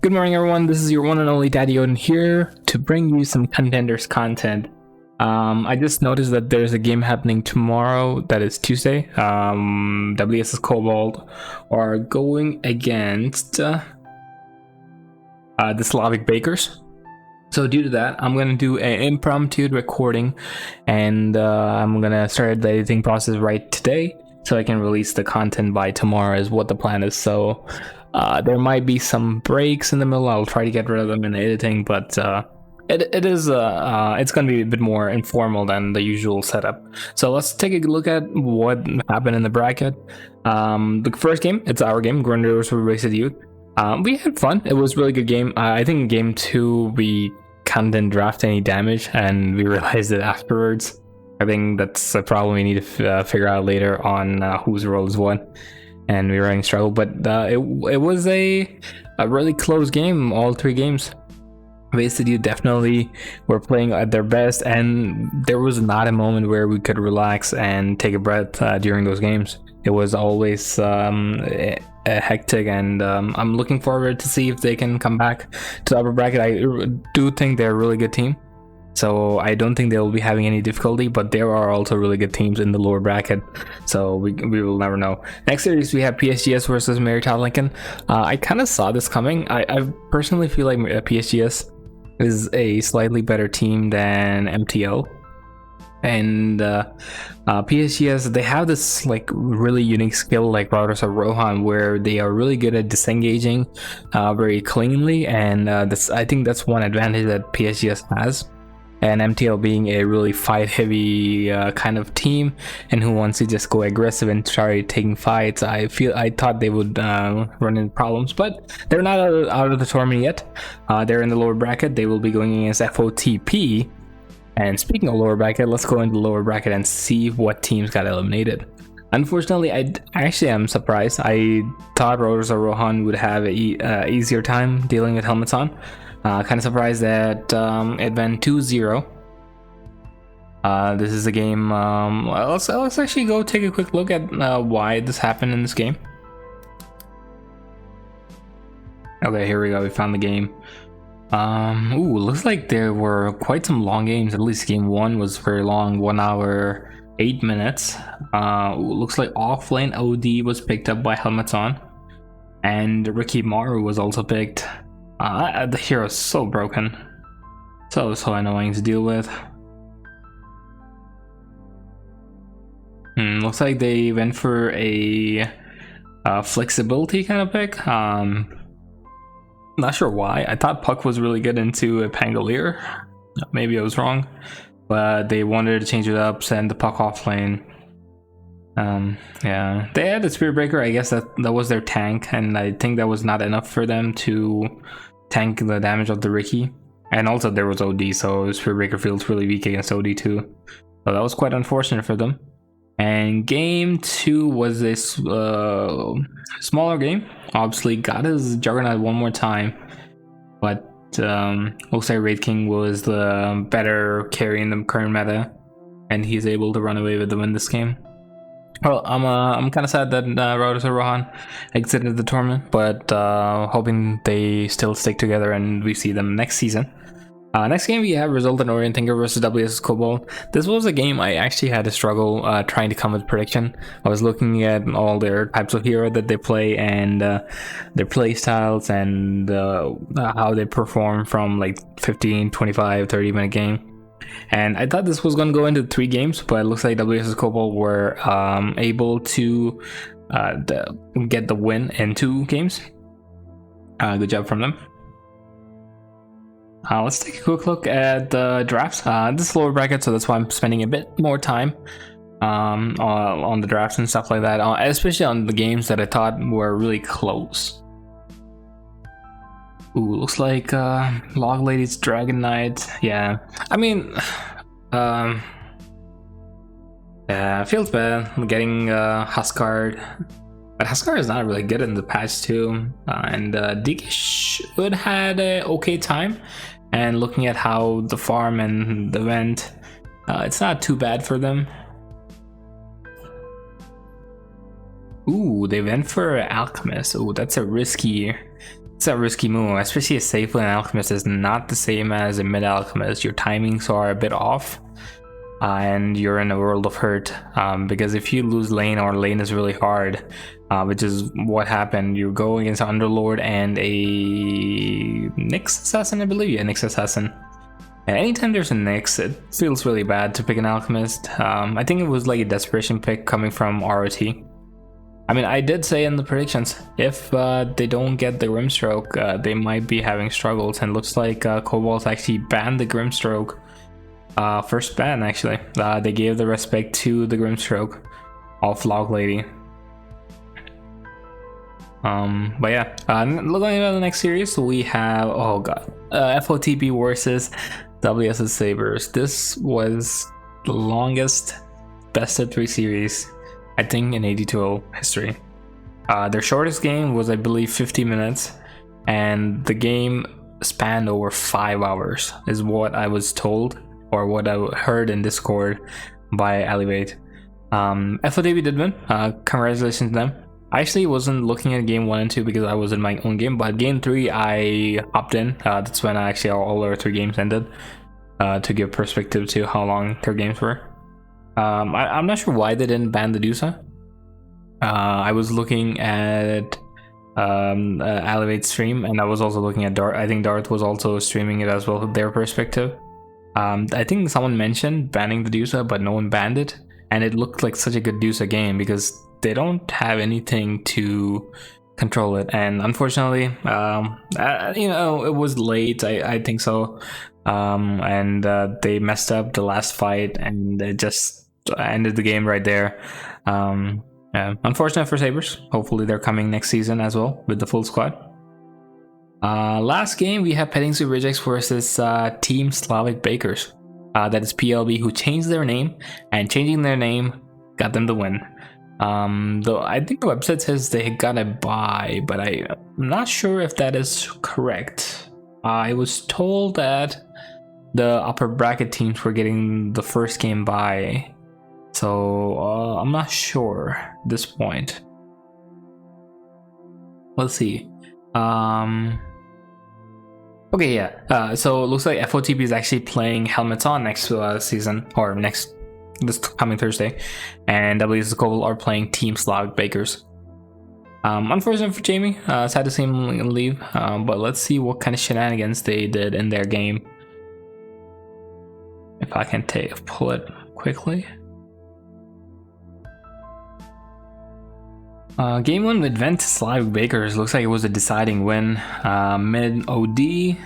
Good morning, everyone. This is your one and only Daddy Odin here to bring you some Contenders content. I just noticed that there's a game happening tomorrow, that is Tuesday. WSS Cobalt are going against the Slavic Bakers. So due to that, I'm going to do an impromptu recording, and I'm going to start the editing process right today so I can release the content by tomorrow is what the plan is. So there might be some breaks in the middle. I'll try to get rid of them in the editing, but it's going to be a bit more informal than the usual setup. So let's take a look at what happened in the bracket. The first game, it's our game, Contenders versus Wasted.youth. We had fun. It was a really good game. I think in game 2 we kind of didn't draft any damage, and we realized it afterwards. I think that's a problem we need to figure out later on whose role is what, and we were in struggle. But it was a really close game, all 3 games. Wasted.youth definitely were playing at their best, and there was not a moment where we could relax and take a breath during those games. It was always hectic, and I'm looking forward to see if they can come back to the upper bracket. I do think they're a really good team, so I don't think they'll be having any difficulty, but there are also really good teams in the lower bracket, so we will never know. Next series we have PSGS versus Meritot Lincoln. I kind of saw this coming. I personally feel like PSGS is a slightly better team than MTL, and PSGS, they have this like really unique skill like Routers or Rohan, where they are really good at disengaging very cleanly, and I think that's one advantage that PSGS has. And MTL being a really fight heavy kind of team, and who wants to just go aggressive and try taking fights, I thought they would run into problems, but they're not out of the tournament yet. They're in the lower bracket. They will be going against FOTP. And speaking of lower bracket, let's go into the lower bracket and see what teams got eliminated. Unfortunately, I actually am surprised. I thought Routers or Rohan would have an easier time dealing with helmets on. Kind of surprised that it went 2-0. This is a game. Let's actually go take a quick look at why this happened in this game. Okay, here we go. We found the game. Looks like there were quite some long games. At least game 1 was very long, 1 hour 8 minutes. Looks like offlane OD was picked up by helmets on, and Ricky Maru was also picked. The hero is so broken, so annoying to deal with. Looks like they went for a flexibility kind of pick. Not sure why. I thought Puck was really good into a Pangolier. Maybe I was wrong, but they wanted to change it up, send the Puck off lane. Yeah, they had a Spirit Breaker. I guess that was their tank, and I think that was not enough for them to tank the damage of the Ricky. And also there was OD, so Spirit Breaker feels really weak against OD too. So that was quite unfortunate for them. And game 2 was a smaller game. Obviously got his Juggernaut one more time, but looks like Wraith King was the better carry in the current meta, and he's able to run away with the win this game. Well, I'm kind of sad that Routers or Rohan exited the tournament, but hoping they still stick together and we see them next season. Next game we have Resultant Orient Thinker versus WSS Cobalt. This was a game I actually had to struggle trying to come with prediction. I was looking at all their types of hero that they play, and their play styles, and how they perform from like 15, 25, 30 minute game. And I thought this was going to go into 3 games, but it looks like WSS Cobalt were able to get the win in 2 games. Good job from them. Let's take a quick look at the drafts. This is lower bracket, so that's why I'm spending a bit more time on the drafts and stuff like that, especially on the games that I thought were really close. Ooh, looks like Log Lady's Dragon Knight. Yeah, I mean, yeah, feels bad getting Huskard, but Huskard is not really good in the patch too. And DK should had a okay time. And looking at how the farm and the vent, it's not too bad for them. Ooh, they went for Alchemist. Ooh, that's a risky It's a risky move, especially a safe lane alchemist is not the same as a mid alchemist. Your timings are a bit off, and you're in a world of hurt. Because if you lose lane or lane is really hard, which is what happened, you go against an Underlord and a Nyx assassin, I believe. Yeah, Nyx assassin. Anytime there's a Nyx, it feels really bad to pick an alchemist. I think it was like a desperation pick coming from ROT. I mean, I did say in the predictions, if they don't get the Grimstroke, they might be having struggles, and looks like Cobalt actually banned the Grimstroke. First ban, actually. They gave the respect to the Grimstroke of Log Lady. But yeah, looking at the next series, we have, oh god, FOTP versus WSS Sabres. This was the longest best of 3 series, I think, in AD2L history. Their shortest game was, I believe, 50 minutes, and the game spanned over 5 hours, is what I was told, or what I heard in Discord by Elevate. FOTP did win. Congratulations to them. I actually wasn't looking at game 1 and 2 because I was in my own game, but game 3 I hopped in. That's when actually all our 3 games ended, to give perspective to how long their games were. I'm not sure why they didn't ban the Dusa. I was looking at Elevate's stream, and I was also looking at Darth. I think Darth was also streaming it as well, their perspective. I think someone mentioned banning the Dusa, but no one banned it, and it looked like such a good Dusa game because they don't have anything to control it. And unfortunately, it was late, I think so, and they messed up the last fight, and it just ended the game right there. Yeah, unfortunate for Sabres. Hopefully they're coming next season as well with the full squad. Last game, we have Pettingsu Rejects versus Team Slavic Bakers. That is PLB, who changed their name, and changing their name got them the win. Though I think the website says they got a bye, but I'm not sure if that is correct. I was told that the upper bracket teams were getting the first game bye, so I'm not sure at this point. Let's see. Okay, yeah. So it looks like FOTP is actually playing Helmets On next season, or this coming Thursday, and WSS Cobalt are playing Team Slavic Bakers. Unfortunate for Jamie, sad to see him leave, but let's see what kind of shenanigans they did in their game. If I can pull it quickly. Game 1 with Vent Slavic Bakers looks like it was a deciding win. Mid OD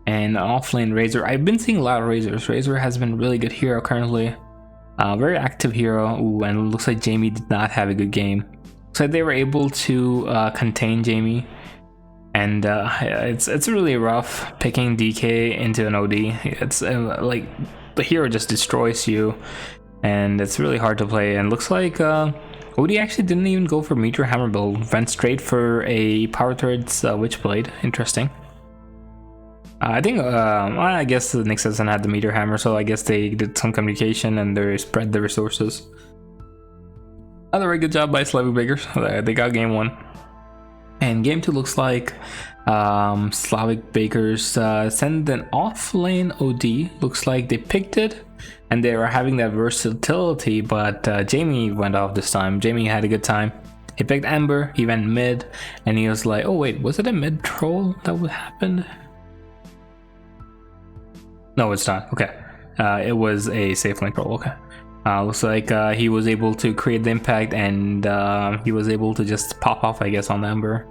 and offlane Razor. I've been seeing a lot of Razors. Razor has been a really good hero currently. Very active hero. Ooh, and it looks like Jamie did not have a good game. Looks like they were able to contain Jamie. And it's really rough picking DK into an OD. It's like the hero just destroys you, and it's really hard to play. And looks like OD actually didn't even go for Meteor Hammer build, went straight for a Power Threads Witchblade. Interesting. I think, I guess the Nyx doesn't have the Meteor Hammer, so I guess they did some communication and they spread the resources. Another very good job by Slavic Bakers. They got game 1. And game 2 looks like Slavic Bakers send an off-lane OD. Looks like they picked it, and they were having that versatility, but Jamie went off this time. Jamie had a good time. He picked Ember, he went mid, and he was like, oh wait, was it a mid troll that would happen? No, it's not. Okay. It was a safe lane troll. Okay. Looks like he was able to create the impact, and he was able to just pop off, I guess, on the Ember.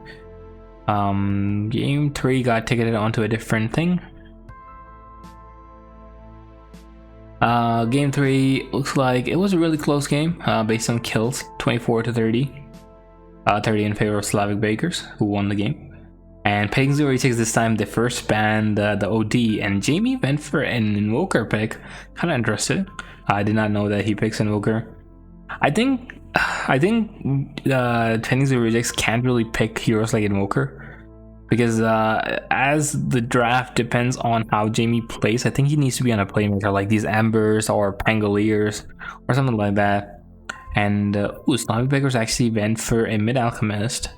Game 3 got ticketed onto a different thing. Game 3 looks like it was a really close game based on kills, 24 to 30. 30 in favor of Slavic Bakers, who won the game. And Peg 06 this time, they first banned the OD, and Jamie went for an Invoker pick. Kind of interested. I did not know that he picks Invoker. I think Peg 06 can't really pick heroes like Invoker, because as the draft depends on how Jamie plays, I think he needs to be on a playmaker like these Embers or Pangoliers or something like that. And Slavic Bakers actually went for a mid alchemist.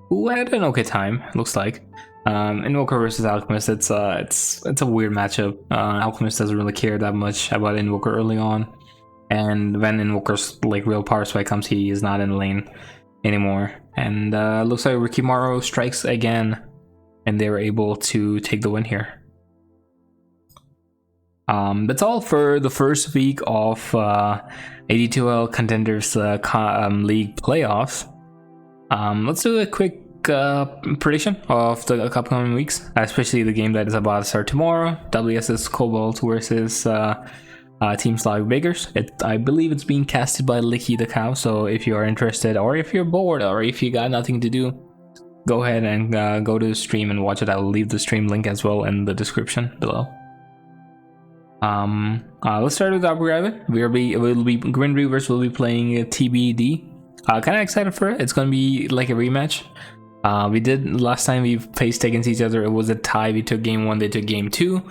who had an okay time, looks like. Invoker versus Alchemist, it's a weird matchup. Alchemist doesn't really care that much about Invoker early on, and when Invoker's like real power spike comes, he is not in lane anymore. And looks like Rikimaru strikes again, and they were able to take the win here. That's all for the first week of AD2L Contenders League playoffs. Let's do a quick prediction of the upcoming weeks, especially the game that is about to start tomorrow. WS's Cobalt versus Team Slavic Bakers. I believe it's being casted by Licky the Cow, so if you are interested, or if you're bored, or if you got nothing to do, go ahead and go to the stream and watch it. I'll leave the stream link as well in the description below. Let's start with the upper rabbit. Grin Reavers will be playing TBD. Kind of excited for it. It's gonna be like a rematch. We did last time we faced against each other. It was a tie. We took game 1, they took game 2.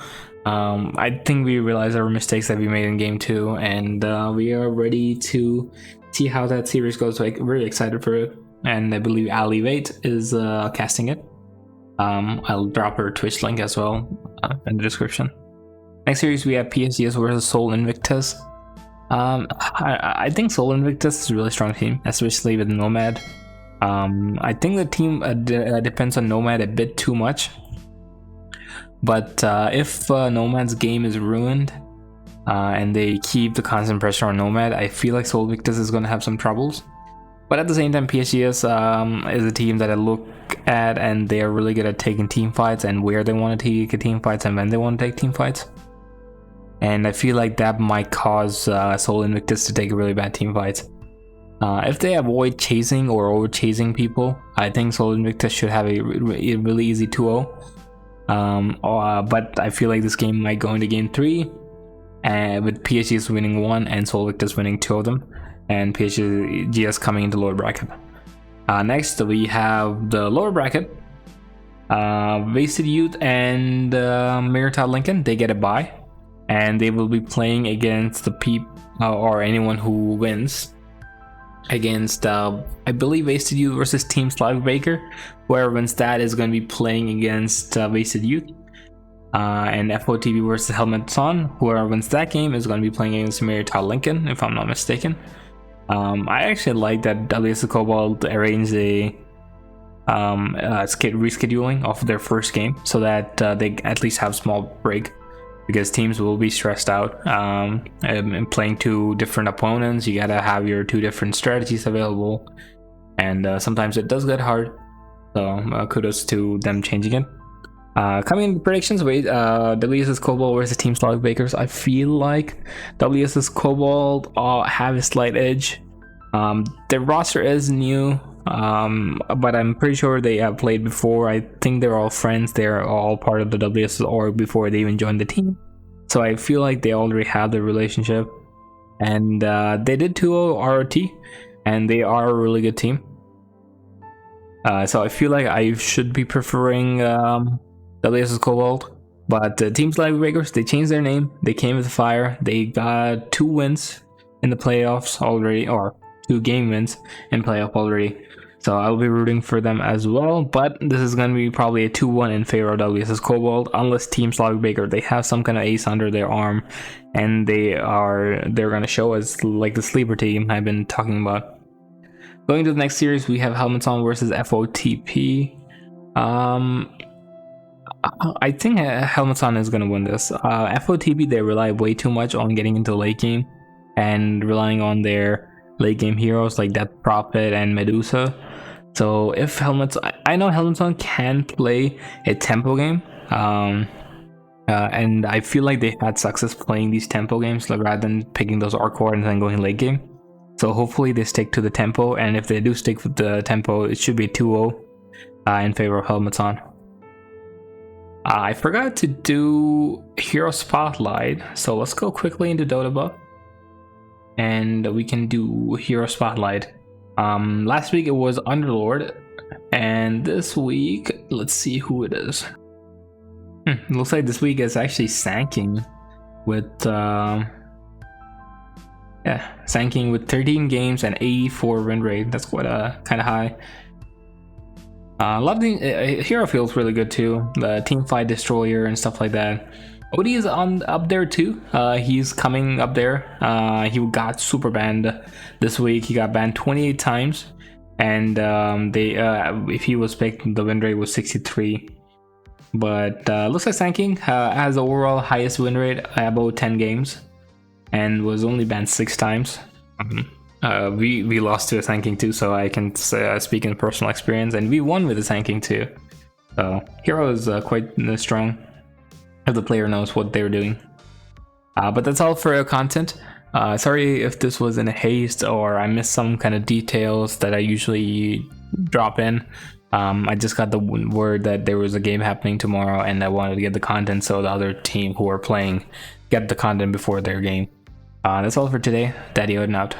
I think we realized our mistakes that we made in game 2, and we are ready to see how that series goes. Like, really excited for it, and I believe Ali Vate is casting it. I'll drop her Twitch link as well in the description. Next series we have PSGS versus Seoul Invictus. I think Seoul Invictus is a really strong team, especially with Nomad. I think the team depends on Nomad a bit too much. But if Nomad's game is ruined and they keep the constant pressure on Nomad, I feel like Seoul Invictus is going to have some troubles. But at the same time, PSGS is a team that I look at, and they are really good at taking team fights and where they want to take team fights and when they want to take team fights. And I feel like that might cause Seoul Invictus to take really bad team fights. If they avoid chasing or over chasing people, I think Seoul Invictus should have a really easy 2-0. But I feel like this game might go into game 3, with PSGS winning 1 and Seoul Invictus winning 2 of them, and PSGS coming into lower bracket. Next we have the lower bracket. Wasted.youth and Merital Lincoln, they get a bye, and they will be playing against the or anyone who wins against I believe Wasted.youth versus Team Slavic Baker. Whoever wins that is going to be playing against Wasted.youth, and FOTB versus Helmet Son. Whoever wins that game is going to be playing against Merital Lincoln, if I'm not mistaken. I actually like that WS Cobalt arranged a rescheduling of their first game, so that they at least have small break, because teams will be stressed out and playing 2 different opponents. You gotta have your 2 different strategies available, and sometimes it does get hard, so kudos to them changing it. Coming into predictions, WS's Cobalt versus Team Slavic Bakers. I feel like WS's Cobalt have a slight edge. Their roster is new, but I'm pretty sure they have played before. I think they're all friends. They're all part of the WS's org before they even joined the team, so I feel like they already have the relationship. And they did 2-0 ROT, and they are a really good team. So I feel like I should be preferring WS's Cobalt. But Team Slavic Bakers, they changed their name. They came with fire. They got 2 wins in the playoffs already, or 2 game wins in playoff already. So I'll be rooting for them as well. But this is going to be probably a 2-1 in favor of WS's Cobalt, unless Team Slavic Baker, they have some kind of ace under their arm, and they're going to show us like the sleeper team I've been talking about. Going to the next series, we have Helmet On versus FOTP. I think Helmet On is going to win this. FOTP, they rely way too much on getting into the late game and relying on their late game heroes like Death Prophet and Medusa. So if I know Helmet On can play a tempo game, and I feel like they had success playing these tempo games rather than picking those arc core and then going late game. So hopefully they stick to the tempo, and if they do stick with the tempo, it should be 2-0 in favor of Helmet On. I forgot to do Hero Spotlight, so let's go quickly into Dota Buff, and we can do Hero Spotlight. Last week it was Underlord, and this week, let's see who it is. It looks like this week is actually Sanking with Sanking with 13 games and 84 win rate. That's quite kind of high. Love the hero feels really good too. The team fight destroyer and stuff like that. Odie is on up there too. He's coming up there. He got super banned this week. He got banned 28 times, and if he was picked, the win rate was 63. But looks like Sand King has the overall highest win rate about 10 games, and was only banned 6 times. We lost to a Sand King too, so I can speak in personal experience, and we won with the Sand King too. So hero is quite strong if the player knows what they're doing. But that's all for content. Sorry if this was in a haste or I missed some kind of details that I usually drop in. I just got the word that there was a game happening tomorrow, and I wanted to get the content so the other team who are playing get the content before their game. That's all for today. Daddy Odin out.